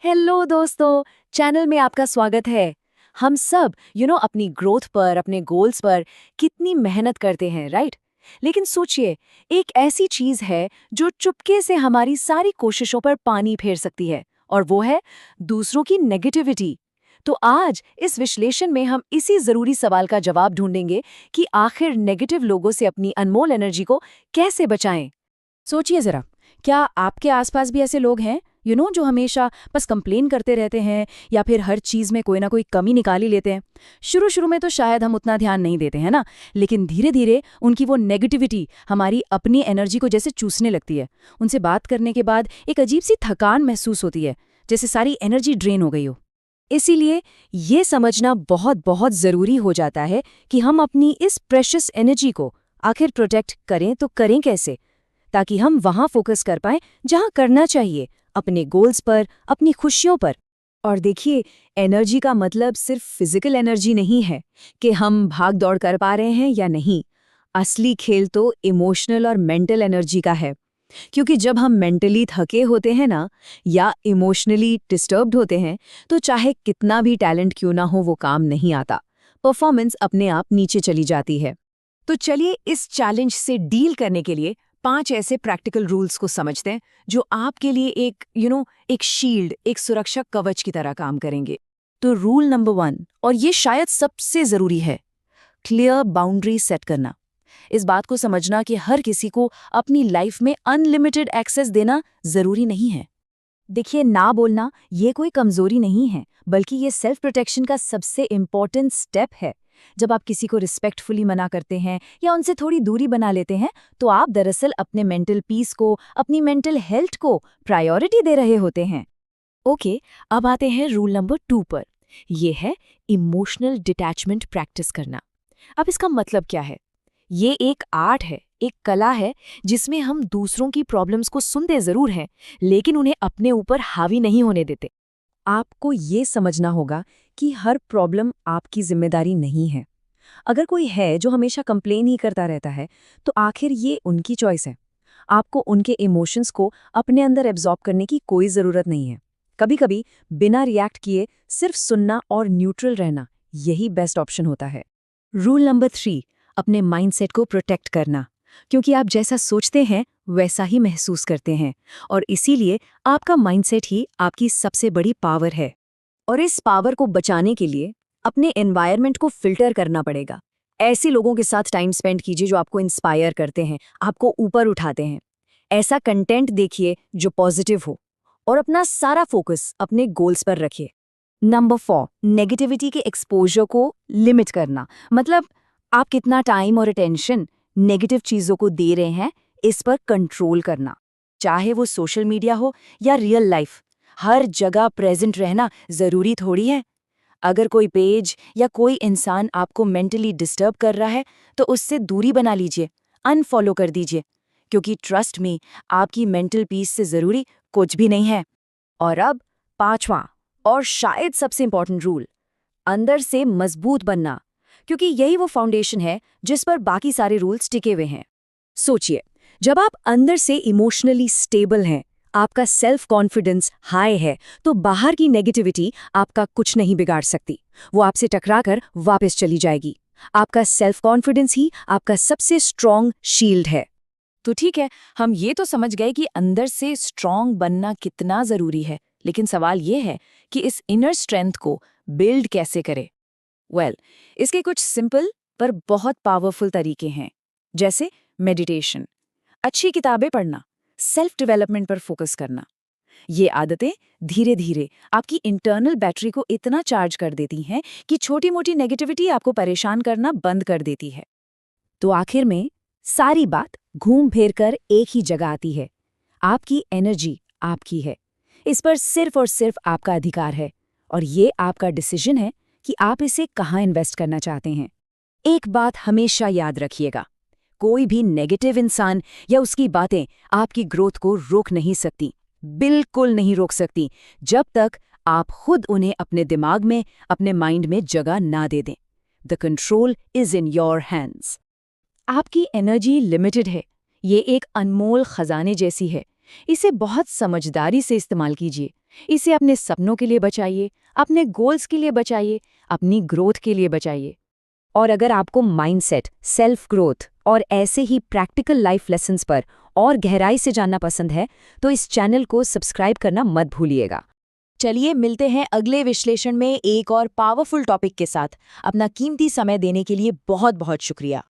Hello दोस्तों, channel में आपका स्वागत है। हम सब अपनी ग्रोथ पर, अपने गोल्स पर कितनी मेहनत करते हैं, राइट? लेकिन सोचिए, एक ऐसी चीज है जो चुपके से हमारी सारी कोशिशों पर पानी फेर सकती है, और वो है दूसरों की नेगेटिविटी। तो आज इस विश्लेषण में हम इसी जरूरी सवाल का जवाब ढूंढेंगे कि आखिर नेगेटिव लोगों से अपनी अनमोल एनर्जी को कैसे बचाएं। सोचिए जरा, क्या आपके आसपास भी ऐसे लोग हैं जो हमेशा बस कंप्लेन करते रहते हैं या फिर हर चीज में कोई ना कोई कमी निकाल ही लेते हैं। शुरू शुरू में तो शायद हम उतना ध्यान नहीं देते हैं ना, लेकिन धीरे धीरे उनकी वो नेगेटिविटी हमारी अपनी एनर्जी को जैसे चूसने लगती है। उनसे बात करने के बाद एक अजीब सी थकान महसूस होती है, जैसे सारी एनर्जी ड्रेन हो गई हो। इसीलिए ये समझना बहुत बहुत जरूरी हो जाता है कि हम अपनी इस प्रेशियस एनर्जी को आखिर प्रोटेक्ट करें तो करें कैसे, ताकि हम वहां फोकस कर पाएं जहां करना चाहिए, अपने गोल्स पर, अपनी खुशियों पर। और देखिए, एनर्जी का मतलब सिर्फ फिजिकल एनर्जी नहीं है कि हम भाग दौड़ कर पा रहे हैं या नहीं। असली खेल तो इमोशनल और मेंटल एनर्जी का है, क्योंकि जब हम मेंटली थके होते हैं ना, या इमोशनली डिस्टर्ब्ड होते हैं, तो चाहे कितना भी टैलेंट क्यों ना हो वो काम नहीं आता। परफॉर्मेंस अपने आप नीचे चली जाती है। तो चलिए इस चैलेंज से डील करने के लिए 5 ऐसे प्रैक्टिकल रूल्स को समझते हैं जो आपके लिए एक शील्ड, एक सुरक्षा कवच की तरह काम करेंगे। तो रूल नंबर 1, और ये शायद सबसे जरूरी है, क्लियर बाउंड्री सेट करना। इस बात को समझना कि हर किसी को अपनी लाइफ में अनलिमिटेड एक्सेस देना जरूरी नहीं है। देखिए, ना बोलना ये कोई कमजोरी नहीं है, बल्कि ये सेल्फ प्रोटेक्शन का सबसे इम्पोर्टेंट स्टेप है। जब आप किसी को रिस्पेक्टफुली मना करते हैं या उनसे थोड़ी दूरी बना लेते हैं, तो आप दरअसल अपने मेंटल पीस को, अपनी मेंटल हेल्थ को प्रायोरिटी दे रहे होते हैं। ओके, अब आते हैं रूल नंबर 2 पर। ये है इमोशनल डिटैचमेंट प्रैक्टिस करना। अब इसका मतलब क्या है? ये एक आर्ट है, एक कला है, जिसमें हम दूसरों की प्रॉब्लम्स को सुनते जरूर हैं, लेकिन उन्हें अपने ऊपर हावी नहीं होने देते। आपको ये समझना होगा कि हर प्रॉब्लम आपकी जिम्मेदारी नहीं है। अगर कोई है जो हमेशा कंप्लेन ही करता रहता है, तो आखिर ये उनकी चॉइस है। आपको उनके इमोशंस को अपने अंदर एब्जॉर्ब करने की कोई ज़रूरत नहीं है। कभी-कभी बिना रिएक्ट किए सिर्फ सुनना और न्यूट्रल रहना, यही बेस्ट ऑप्शन होता है। रूल नंबर 3, अपने माइंडसेट को प्रोटेक्ट करना, क्योंकि आप जैसा सोचते हैं वैसा ही महसूस करते हैं, और इसीलिए आपका माइंडसेट ही आपकी सबसे बड़ी पावर है। और इस पावर को बचाने के लिए अपने एनवायरनमेंट को फिल्टर करना पड़ेगा। ऐसे लोगों के साथ टाइम स्पेंड कीजिए जो आपको इंस्पायर करते हैं, आपको ऊपर उठाते हैं। ऐसा कंटेंट देखिए जो पॉजिटिव हो, और अपना सारा फोकस अपने गोल्स पर रखिए। नंबर 4, नेगेटिविटी के एक्सपोजर को लिमिट करना। मतलब आप कितना टाइम और अटेंशन नेगेटिव चीज़ों को दे रहे हैं, इस पर कंट्रोल करना। चाहे वो सोशल मीडिया हो या रियल लाइफ, हर जगह प्रेजेंट रहना ज़रूरी थोड़ी है। अगर कोई पेज या कोई इंसान आपको मेंटली डिस्टर्ब कर रहा है, तो उससे दूरी बना लीजिए, अनफॉलो कर दीजिए, क्योंकि ट्रस्ट में आपकी मेंटल पीस से ज़रूरी कुछ भी नहीं है। और अब 5वां और शायद सबसे इंपॉर्टेंट रूल, अंदर से मजबूत बनना, क्योंकि यही वो फाउंडेशन है जिस पर बाकी सारे रूल्स टिके हुए हैं। सोचिए, जब आप अंदर से इमोशनली स्टेबल हैं, आपका सेल्फ कॉन्फिडेंस हाई है, तो बाहर की नेगेटिविटी आपका कुछ नहीं बिगाड़ सकती। वो आपसे टकराकर वापस चली जाएगी। आपका सेल्फ कॉन्फिडेंस ही आपका सबसे स्ट्रॉन्ग शील्ड है। तो ठीक है, हम ये तो समझ गए कि अंदर से स्ट्रॉन्ग बनना कितना जरूरी है, लेकिन सवाल ये है कि इस इनर स्ट्रेंथ को बिल्ड कैसे करें। इसके कुछ सिंपल पर बहुत पावरफुल तरीके हैं, जैसे मेडिटेशन, अच्छी किताबें पढ़ना, सेल्फ डेवलपमेंट पर फोकस करना। ये आदतें धीरे धीरे आपकी इंटरनल बैटरी को इतना चार्ज कर देती हैं कि छोटी मोटी नेगेटिविटी आपको परेशान करना बंद कर देती है। तो आखिर में सारी बात घूम फिर कर एक ही जगह आती है, आपकी एनर्जी आपकी है। इस पर सिर्फ और सिर्फ आपका अधिकार है, और ये आपका डिसीजन है कि आप इसे कहाँ इन्वेस्ट करना चाहते हैं। एक बात हमेशा याद रखिएगा, कोई भी नेगेटिव इंसान या उसकी बातें आपकी ग्रोथ को रोक नहीं सकती, बिल्कुल नहीं रोक सकती, जब तक आप खुद उन्हें अपने दिमाग में, अपने माइंड में जगह ना दे दें। The control is in your hands. आपकी एनर्जी लिमिटेड है, ये एक अनमोल खजाने जैसी है, इसे बहुत समझदारी से इस्तेमाल कीजिए। इसे अपने सपनों के लिए बचाइए, अपने गोल्स के लिए बचाइए, अपनी ग्रोथ के लिए बचाइए। और अगर आपको माइंडसेट, सेल्फ ग्रोथ और ऐसे ही प्रैक्टिकल लाइफ लेसन्स पर और गहराई से जानना पसंद है तो इस चैनल को सब्सक्राइब करना मत भूलिएगा। चलिए मिलते हैं अगले विश्लेषण में एक और पावरफुल टॉपिक के साथ। अपना कीमती समय देने के लिए बहुत बहुत शुक्रिया।